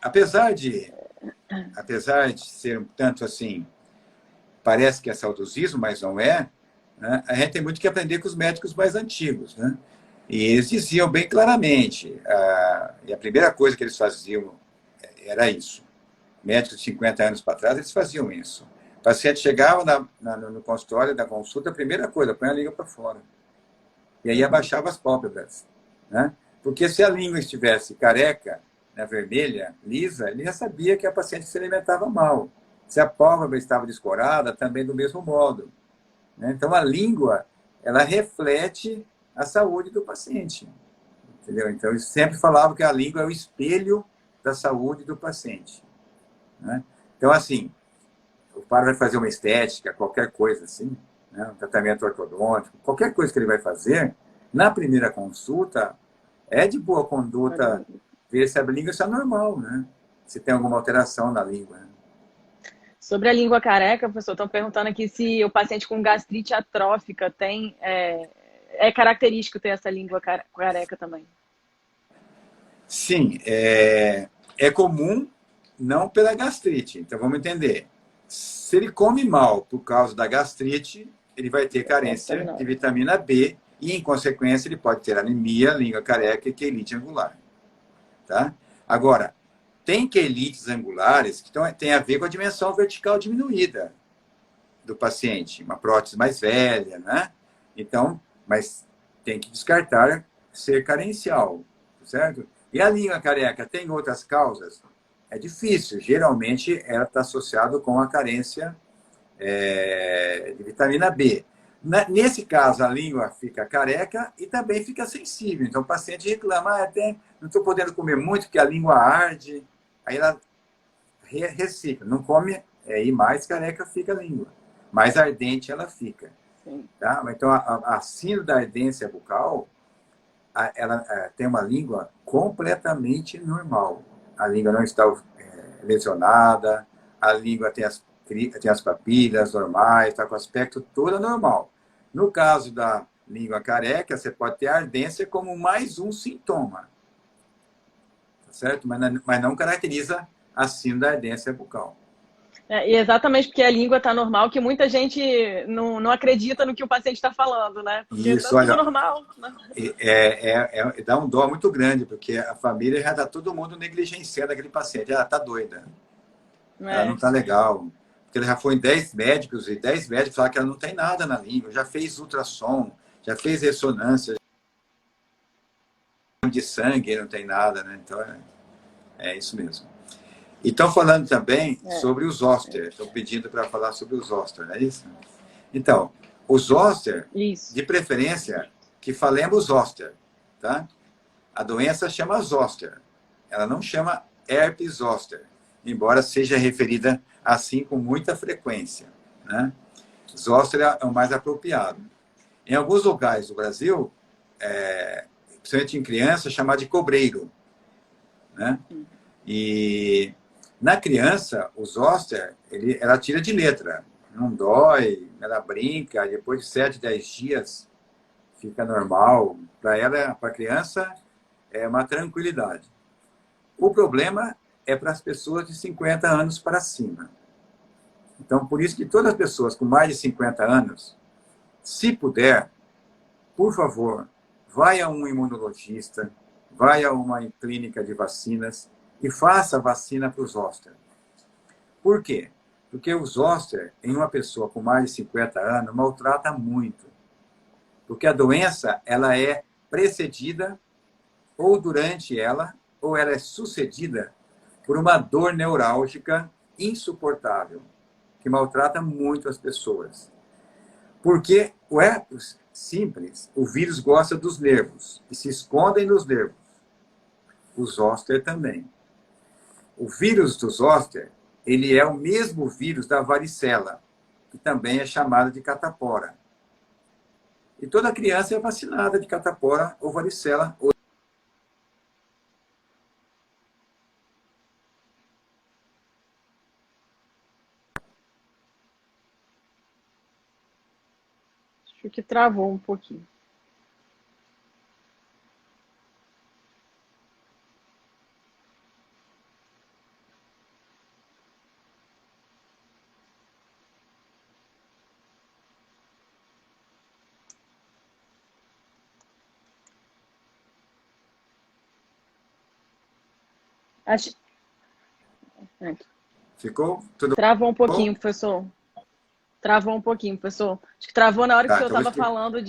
Apesar de ser um tanto assim, parece que é saudosismo, mas não é, né? A gente tem muito que aprender com os médicos mais antigos, né? E eles diziam bem claramente, e a primeira coisa que eles faziam era isso. Médicos de 50 anos para trás, eles faziam isso. O paciente chegava no consultório da consulta, a primeira coisa, põe a língua para fora. E aí abaixava as pálpebras. Né? Porque se a língua estivesse careca, né, vermelha, lisa, ele já sabia que a paciente se alimentava mal. Se a pálpebra estava descorada, também do mesmo modo. Né? Então, a língua, ela reflete a saúde do paciente. Entendeu? Então, eu sempre falava que a língua é o espelho da saúde do paciente. Né? Então, assim, o padre vai fazer uma estética, qualquer coisa assim, né? Um tratamento ortodôntico, qualquer coisa que ele vai fazer, na primeira consulta, é de boa conduta ver se a língua está normal, né? Se tem alguma alteração na língua. Né? Sobre a língua careca, professor, estão perguntando aqui se o paciente com gastrite atrófica tem... É característico ter essa língua careca também. Sim, é comum, não pela gastrite. Então, vamos entender. Se ele come mal por causa da gastrite, ele vai ter carência de vitamina B e, em consequência, ele pode ter anemia, língua careca e quelite angular. Tá? Agora, tem quelites angulares que têm a ver com a dimensão vertical diminuída do paciente, uma prótese mais velha, né? Então, mas tem que descartar ser carencial, certo? E a língua careca tem outras causas? É difícil. Geralmente, ela está associada com a carência de vitamina B. Nesse caso, a língua fica careca e também fica sensível. Então, o paciente reclama, não estou podendo comer muito porque a língua arde. Aí ela recicla. Não come, e mais careca fica a língua. Mais ardente ela fica. Sim. Tá? Então, a síndrome da ardência bucal, ela tem uma língua completamente normal. A língua não está lesionada, a língua tem as papilhas normais, está com o aspecto todo normal. No caso da língua careca, você pode ter ardência como mais um sintoma, tá certo? Mas não caracteriza a síndrome da ardência bucal. E exatamente porque a língua está normal, que muita gente não acredita no que o paciente está falando, né? Porque está tudo olha, normal. Né? Dá um dó muito grande, porque a família já está todo mundo negligenciando aquele paciente. Ela está doida. Ela não está legal. Porque ela já foi em 10 médicos e 10 médicos falaram que ela não tem nada na língua. Já fez ultrassom, já fez ressonância de sangue, não tem nada, né? Então, é isso mesmo. E estão falando também sobre os zoster. Estão pedindo para falar sobre os zoster, não é isso? Então, os zoster, de preferência, que falemos zoster, tá? A doença chama zoster. Ela não chama herpes zoster, embora seja referida assim com muita frequência, né? Zoster é o mais apropriado. Em alguns lugares do Brasil, principalmente em criança, é chamado de cobreiro, né? E na criança, o zoster, ela tira de letra. Não dói, ela brinca, depois de 7, 10 dias fica normal. Para ela, para a criança, é uma tranquilidade. O problema é para as pessoas de 50 anos para cima. Então, por isso que todas as pessoas com mais de 50 anos, se puder, por favor, vai a um imunologista, vai a uma clínica de vacinas e faça a vacina para o zoster. Por quê? Porque o zoster, em uma pessoa com mais de 50 anos, maltrata muito. Porque a doença, ela é precedida, ou durante ela, ou ela é sucedida por uma dor neurálgica insuportável, que maltrata muito as pessoas. Porque o herpes simples, o vírus gosta dos nervos, e se escondem nos nervos. O zoster também. O vírus do zoster, ele é o mesmo vírus da varicela, que também é chamada de catapora. E toda criança é vacinada de catapora ou varicela. Acho que travou um pouquinho. Acho... Ficou tudo Travou um pouquinho, bom? professor. Travou um pouquinho, professor. Acho que travou na hora que o senhor Então estava falando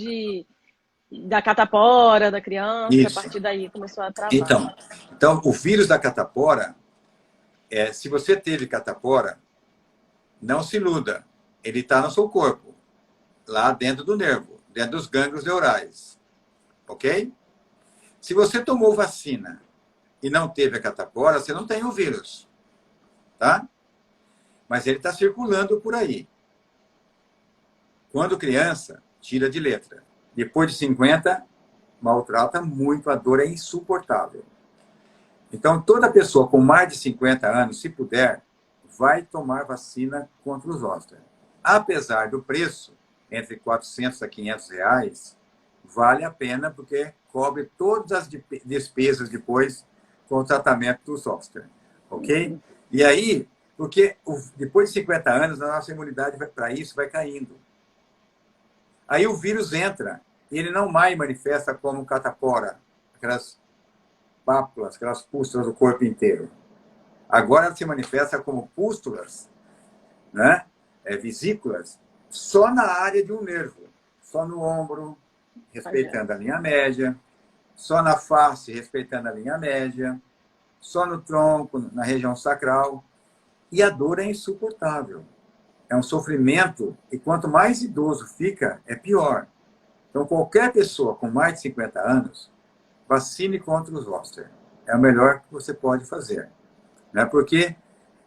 da catapora, da criança, e a Isso. partir daí começou a travar. Então, o vírus da catapora, se você teve catapora, não se iluda. Ele está no seu corpo, lá dentro do nervo, dentro dos gânglios neurais. Ok? Se você tomou vacina e não teve a catapora, você não tem o vírus. Tá? Mas ele está circulando por aí. Quando criança, tira de letra. Depois de 50, maltrata muito, a dor é insuportável. Então, toda pessoa com mais de 50 anos, se puder, vai tomar vacina contra o zoster. Apesar do preço, entre 400 a 500 reais, vale a pena porque cobre todas as despesas depois com o tratamento do zoster. Ok? E aí, porque depois de 50 anos, a nossa imunidade para isso vai caindo. Aí o vírus entra e ele não mais manifesta como catapora, aquelas pápulas, aquelas pústulas do corpo inteiro. Agora se manifesta como pústulas, né? Vesículas, só na área de um nervo, só no ombro, respeitando a linha média, só na face, respeitando a linha média, só no tronco, na região sacral. E a dor é insuportável. É um sofrimento, e quanto mais idoso fica, é pior. Então, qualquer pessoa com mais de 50 anos, vacine contra o zoster. É o melhor que você pode fazer. Né? Porque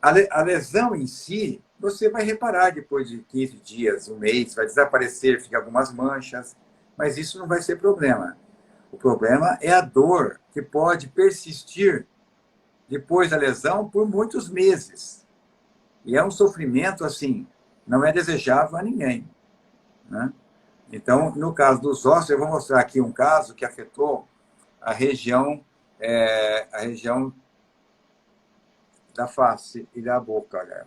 a lesão em si, você vai reparar depois de 15 dias, um mês, vai desaparecer, fica algumas manchas, mas isso não vai ser problema. O problema é a dor, que pode persistir depois da lesão por muitos meses. E é um sofrimento, assim, não é desejável a ninguém. Né? Então, no caso dos ossos, eu vou mostrar aqui um caso que afetou a região da face e da boca. Olha.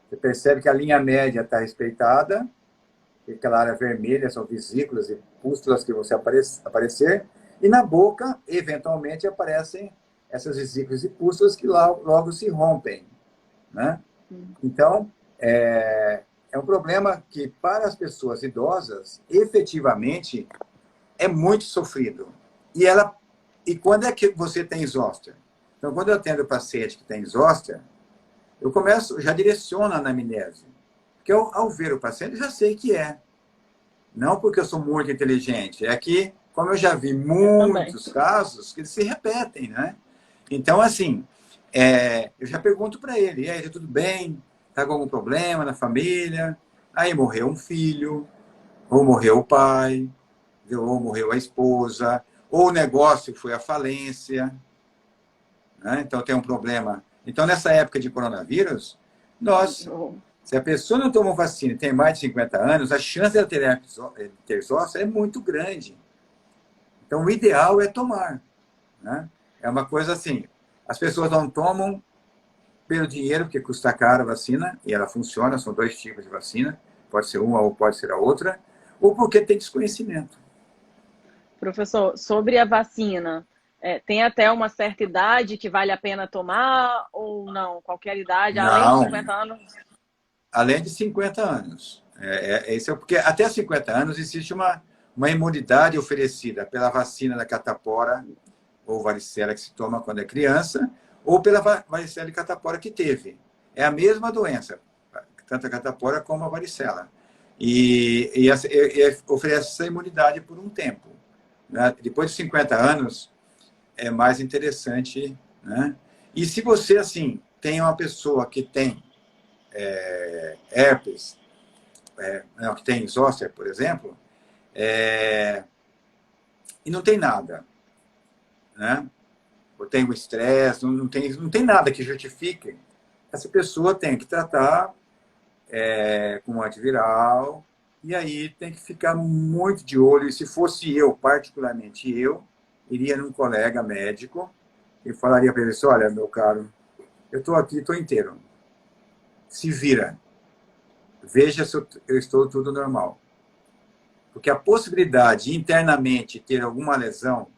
Você percebe que a linha média está respeitada, aquela área vermelha são vesículas e pústulas que vão aparecer, e na boca, eventualmente, aparecem essas vesículas e pústulas que logo se rompem. Né? Então, é um problema que, para as pessoas idosas, efetivamente, é muito sofrido. E quando é que você tem zoster? Então, quando eu atendo o paciente que tem zoster, eu já direciono a anamnese. Porque ao ver o paciente, eu já sei que é. Não porque eu sou muito inteligente, é que, como eu já vi muitos casos, que eles se repetem, né? Então, assim, eu já pergunto para ele, e aí, tudo bem? Está com algum problema na família? Aí morreu um filho, ou morreu o pai, ou morreu a esposa, ou o negócio foi à falência, né? Então tem um problema. Então, nessa época de coronavírus, se a pessoa não tomou vacina e tem mais de 50 anos, a chance de ela ter zoster é muito grande. Então, o ideal é tomar. Né? É uma coisa assim, as pessoas não tomam pelo dinheiro, porque custa caro a vacina, e ela funciona, são 2 tipos de vacina, pode ser uma ou pode ser a outra, ou porque tem desconhecimento. Professor, sobre a vacina, tem até uma certa idade que vale a pena tomar ou não? Qualquer idade, Não, além de 50 anos? Além de 50 anos. Porque até 50 anos existe uma imunidade oferecida pela vacina da catapora ou varicela que se toma quando é criança, ou pela varicela e catapora que teve. É a mesma doença, tanto a catapora como a varicela. E oferece essa imunidade por um tempo. Né? Depois de 50 anos, é mais interessante. Né? E se você, assim, tem uma pessoa que tem herpes, que tem zoster, por exemplo, e não tem nada, né? Ou tem o estresse, não tem nada que justifique, essa pessoa tem que tratar com antiviral, e aí tem que ficar muito de olho. E se fosse eu, particularmente eu, iria num colega médico e falaria para ele assim, olha, meu caro, eu estou aqui, estou inteiro. Se vira. Veja se eu estou tudo normal. Porque a possibilidade de internamente ter alguma lesão,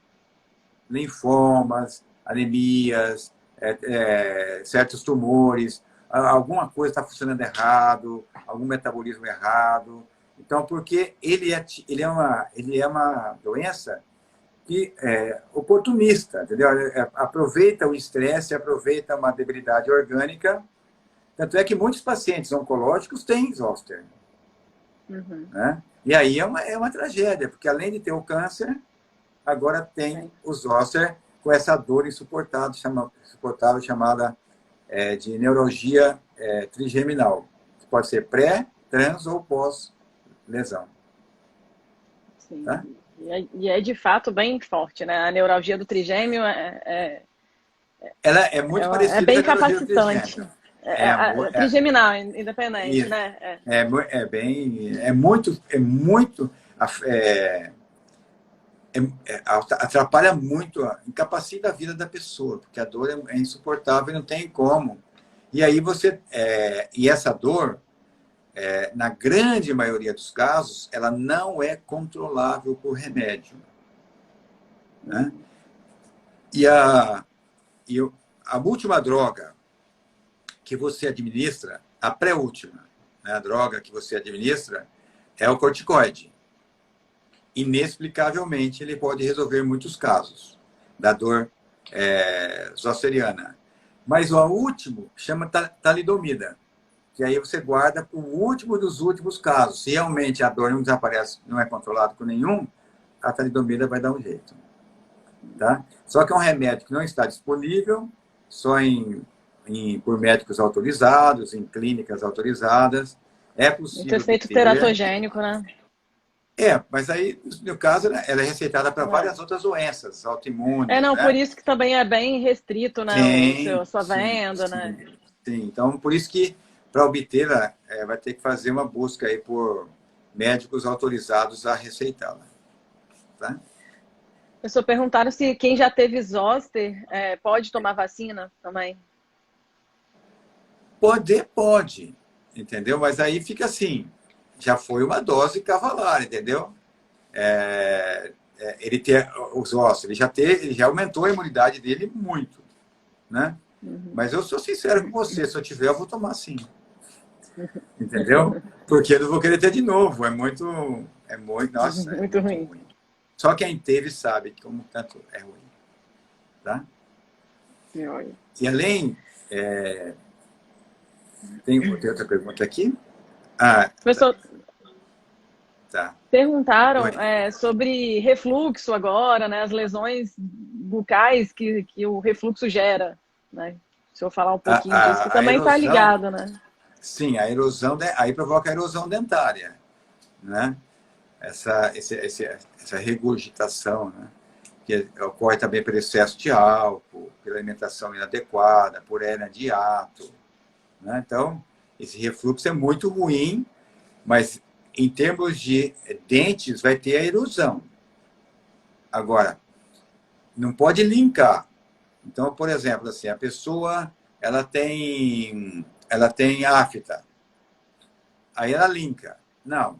linfomas, anemias, certos tumores, alguma coisa está funcionando errado, algum metabolismo errado. Então, porque ele é uma doença que oportunista, entendeu? Aproveita o estresse, aproveita uma debilidade orgânica. Tanto é que muitos pacientes oncológicos têm zoster. Uhum. Né? E aí é uma tragédia, porque além de ter o câncer, agora tem o zoster com essa dor insuportável chamada de neuralgia trigeminal. Pode ser pré, trans ou pós-lesão. Sim. Tá? E é de fato bem forte, né? A neuralgia do trigêmeo ela é muito parecida é bem com a neuralgia do capacitante. trigêmeo. Trigeminal, independente, Isso. né? Atrapalha muito, incapacita a vida da pessoa, porque a dor é insuportável e não tem como. E aí e essa dor, na grande maioria dos casos, ela não é controlável por remédio. Né? E a última droga que você administra, a pré-última, né, a droga que você administra, é o corticoide. inexplicavelmente, ele pode resolver muitos casos da dor zoster. Mas o último chama talidomida, que aí você guarda para o último dos últimos casos. Se realmente a dor não desaparece, não é controlado com nenhum, a talidomida vai dar um jeito. Tá? Só que é um remédio que não está disponível, só por médicos autorizados, em clínicas autorizadas. É possível. Muito efeito teratogênico, né? Mas aí, no caso, ela é receitada para várias outras doenças autoimunes. Não, né? por isso que também é bem restrito, né? A sua venda, sim, né? Sim, então por isso que para obtê-la, vai ter que fazer uma busca aí por médicos autorizados a receitá-la. Tá? Pessoal, perguntaram se quem já teve zoster pode tomar vacina também. Pode, entendeu? Mas aí fica assim, já foi uma dose cavalar, entendeu? Ele tem os ossos, ele já aumentou a imunidade dele muito, né? Mas eu sou sincero com você, se eu tiver, eu vou tomar sim. Entendeu? Porque eu não vou querer ter de novo. Nossa, muito ruim. Só quem teve sabe como tanto é ruim. Tá? E além... Tem outra pergunta aqui? Professor, tá. Perguntaram sobre refluxo agora, né? As lesões bucais que o refluxo gera. Né? Se eu falar um pouquinho disso, que também está ligado, né? Sim, a erosão, aí provoca a erosão dentária, né? Essa regurgitação, né? Que ocorre também pelo excesso de álcool, pela alimentação inadequada, por hérnia de hiato, né? Então, esse refluxo é muito ruim, mas em termos de dentes vai ter a erosão. Agora, não pode linkar. Então, por exemplo, assim, a pessoa ela tem afta. Aí ela linka. Não,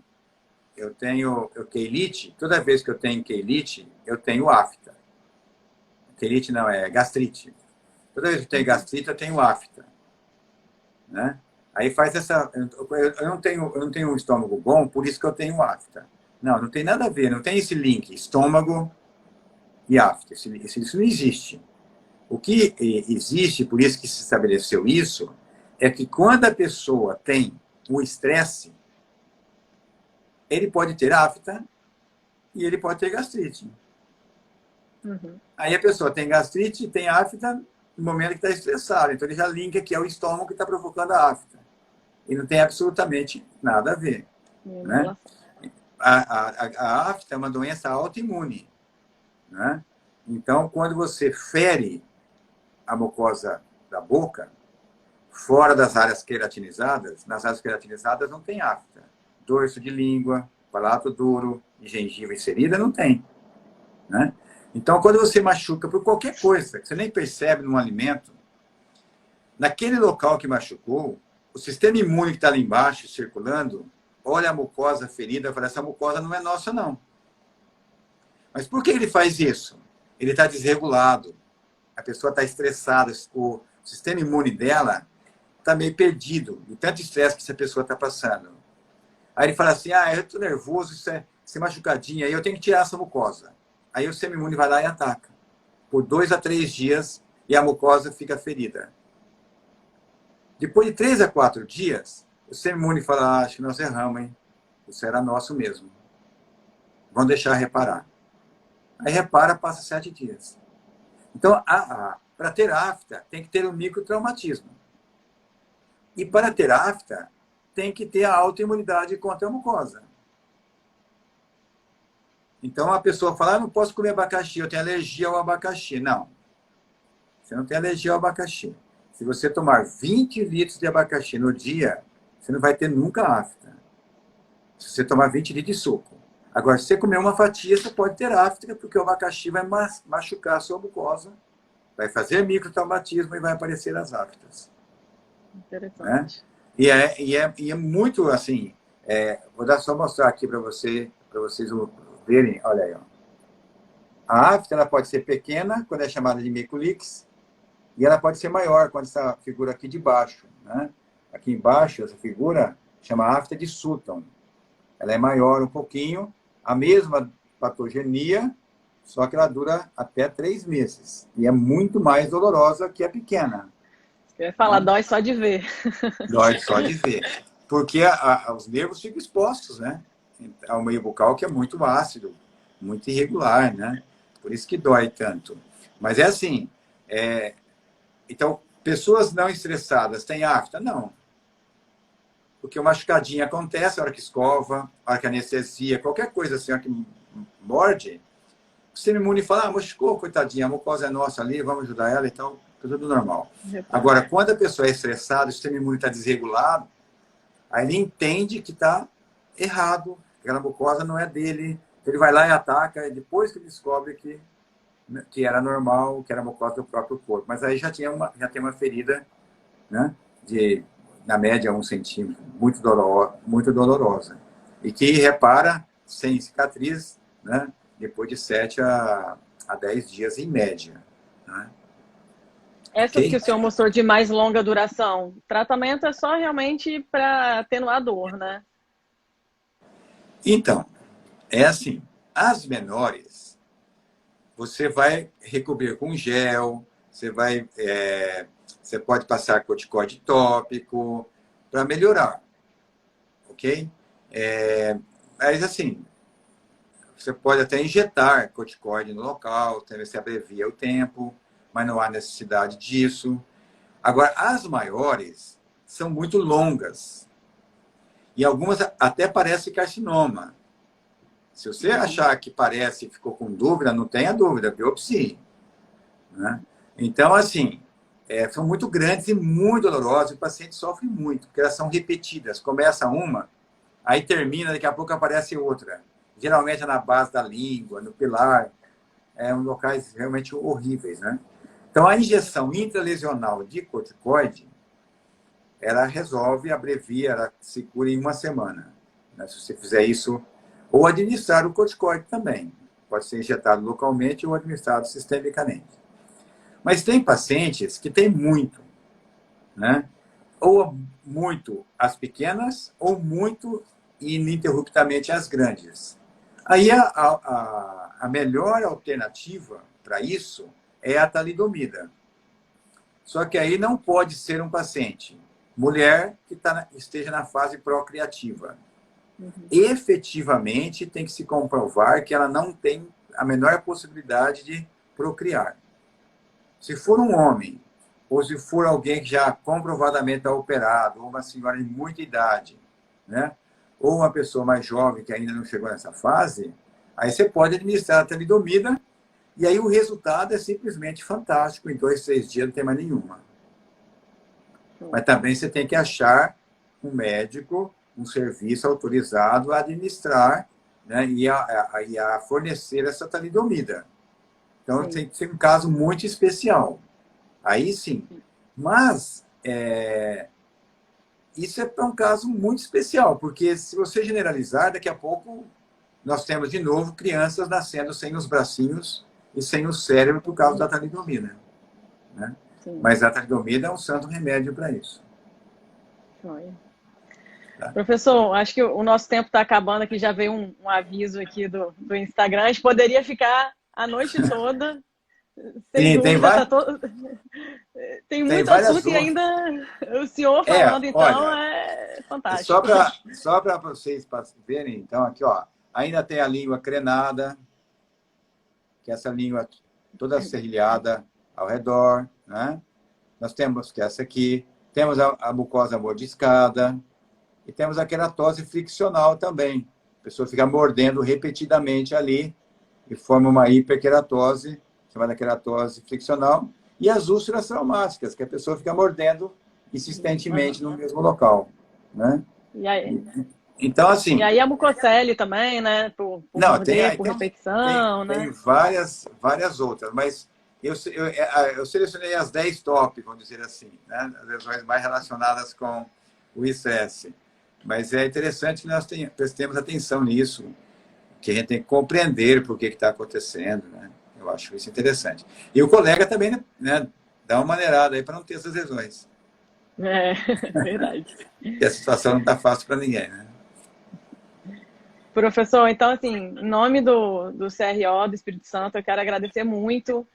eu tenho queilite, toda vez que eu tenho queilite, eu tenho afta. Queilite não, é gastrite. Toda vez que eu tenho gastrite, eu tenho afta. Né? Aí faz essa... Eu não tenho um estômago bom, por isso que eu tenho afta. Não tem nada a ver, não tem esse link, estômago e afta. Isso não existe. O que existe, por isso que se estabeleceu isso, é que quando a pessoa tem o estresse, ele pode ter afta e ele pode ter gastrite. Aí a pessoa tem gastrite e tem afta no momento que está estressado. Então ele já linka que é o estômago que está provocando a afta. E não tem absolutamente nada a ver. Né? A afta é uma doença autoimune. Né? Então, quando você fere a mucosa da boca, fora das áreas queratinizadas, nas áreas queratinizadas não tem afta. Dorso de língua, palato duro, gengiva inserida, não tem. Né? Então, quando você machuca por qualquer coisa, que você nem percebe num alimento, naquele local que machucou, o sistema imune que está ali embaixo, circulando, olha a mucosa ferida e fala, essa mucosa não é nossa, não. Mas por que ele faz isso? Ele está desregulado. A pessoa está estressada. O sistema imune dela está meio perdido, de tanto estresse que essa pessoa está passando. Aí ele fala assim, eu estou nervoso, isso é machucadinha, aí eu tenho que tirar essa mucosa. Aí o sistema imune vai lá e ataca. Por 2 a 3 dias, e a mucosa fica ferida. Depois de 3 a 4 dias, o sistema imune fala, acho que nós erramos, hein? Isso era nosso mesmo. Vamos deixar reparar. Aí repara, passa 7 dias. Então, para ter afta, tem que ter um microtraumatismo. E para ter afta, tem que ter a autoimunidade contra a mucosa. Então, a pessoa fala, não posso comer abacaxi, eu tenho alergia ao abacaxi. Não. Você não tem alergia ao abacaxi. Se você tomar 20 litros de abacaxi no dia, você não vai ter nunca afta. Se você tomar 20 litros de suco. Agora, se você comer uma fatia, você pode ter afta, porque o abacaxi vai machucar a sua mucosa, vai fazer microtraumatismo e vai aparecer as aftas. Interessante. Né? E é muito assim, vou só mostrar aqui para vocês verem, olha aí. Ó. A afta ela pode ser pequena, quando é chamada de miculix, e ela pode ser maior, quando essa figura aqui de baixo. Né? Aqui embaixo, essa figura chama afta de Sutton. Ela é maior um pouquinho, a mesma patogenia, só que ela dura até 3 meses. E é muito mais dolorosa que a pequena. Eu ia falar, dói só de ver. Dói só de ver. Porque os nervos ficam expostos, né? Ao meio bucal, que é muito ácido, muito irregular, né? Por isso que dói tanto. Mas é assim, então, pessoas não estressadas têm afta? Não. Porque uma machucadinha acontece a hora que escova, a hora que anestesia, qualquer coisa assim, a hora que morde, o sistema imune fala, machucou, coitadinha, a mucosa é nossa ali, vamos ajudar ela e tal, tudo normal. Agora, quando a pessoa é estressada, o sistema imune está desregulado, aí ele entende que está errado, aquela mucosa não é dele, ele vai lá e ataca, e depois que ele descobre que era normal, que era mucosa do próprio corpo. Mas aí já tem uma ferida, né, na média 1 centímetro, muito dolorosa. E que repara sem cicatriz, né, depois de 7 a 10 dias em média. Né? Essas Okay? que o senhor mostrou de mais longa duração, tratamento é só realmente para atenuar a dor, né? Então, é assim, as menores, você vai recobrir com gel, você pode passar corticoide tópico para melhorar, ok? Mas assim, você pode até injetar corticoide no local, também se abrevia o tempo, mas não há necessidade disso. Agora, as maiores são muito longas e algumas até parecem carcinoma. Se você achar que parece e ficou com dúvida, não tenha dúvida, biopsie. Né? Então, assim, são muito grandes e muito dolorosas, e o paciente sofre muito, porque elas são repetidas. Começa uma, aí termina, daqui a pouco aparece outra. Geralmente é na base da língua, no pilar, locais realmente horríveis. Né? Então, a injeção intralesional de corticoide, ela resolve, abrevia, ela se cura em 1 semana. Né? Se você fizer isso, ou administrar o corticoide também. Pode ser injetado localmente ou administrado sistemicamente. Mas tem pacientes que têm muito, né? Ou muito as pequenas, ou muito ininterruptamente as grandes. Aí a melhor alternativa para isso é a talidomida. Só que aí não pode ser um paciente mulher que esteja na fase procriativa. Efetivamente, tem que se comprovar que ela não tem a menor possibilidade de procriar. Se for um homem, ou se for alguém que já comprovadamente está operado, ou uma senhora de muita idade, né? Ou uma pessoa mais jovem que ainda não chegou nessa fase, aí você pode administrar a talidomida e aí o resultado é simplesmente fantástico. Em 2, 3 dias não tem mais nenhuma. Mas também você tem que achar um médico, um serviço autorizado a administrar, né, e a fornecer essa talidomida. Então, tem que ser um caso muito especial. Aí sim. Mas isso é um caso muito especial, porque se você generalizar, daqui a pouco nós temos de novo crianças nascendo sem os bracinhos e sem o cérebro por causa da talidomida. Né? Mas a talidomida é um santo remédio para isso. Tá. Professor, acho que o nosso tempo está acabando aqui, já veio um aviso aqui do Instagram. A gente poderia ficar a noite toda, sem dúvida. Tem muito assunto e ainda o senhor falando, então, olha, é fantástico. Só para vocês verem, então, aqui, ó, ainda tem a língua crenada, que é essa língua toda serrilhada ao redor, né? Nós temos que essa aqui, temos a mucosa mordiscada e temos a queratose friccional também. A pessoa fica mordendo repetidamente ali e forma uma hiperqueratose, chamada queratose friccional, e as úlceras traumáticas, que a pessoa fica mordendo insistentemente no mesmo local, né? E aí? Então, assim... E aí a mucocele também, né? Por morder, por repetição, né? Tem várias outras, mas eu selecionei as 10 top, vamos dizer assim, né? As lesões mais relacionadas com o ICS. Mas é interessante que nós prestemos atenção nisso, que a gente tem que compreender por que está acontecendo, né? Eu acho isso interessante. E o colega também, né, dá uma maneirada aí para não ter essas lesões. É, verdade. E a situação não está fácil para ninguém, né? Professor, então, assim, em nome do CRO do Espírito Santo, eu quero agradecer muito